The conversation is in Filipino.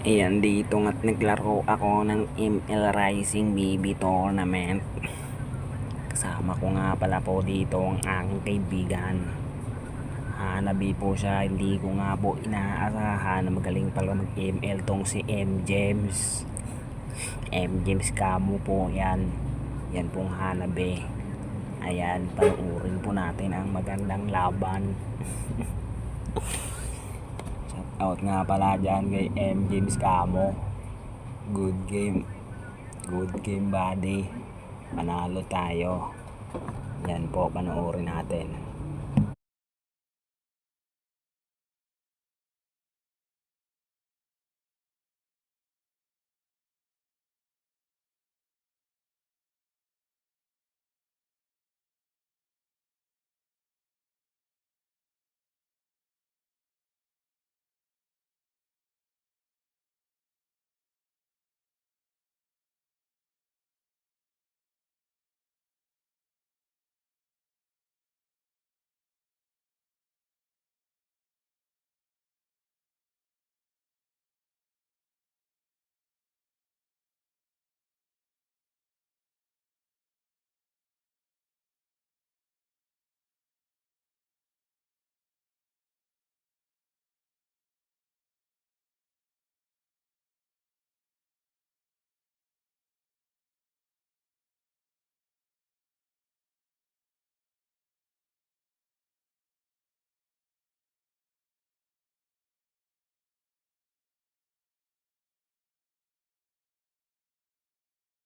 Ayan, dito nga't naglaro ako ng ML Rising BB Tournament. Kasama ko nga pala po dito ang aking kaibigan. Hanabi po siya, hindi ko nga po inaasahan na magaling pala mag ML tong si M. James. M. James Kamo po yan. Yan pong Hanabi. Ayan, panuorin po natin ang magandang laban. Out nga pala dyan kay M. James Kamo. Good game. Good game, buddy. Panalo tayo. Yan po, panoorin natin.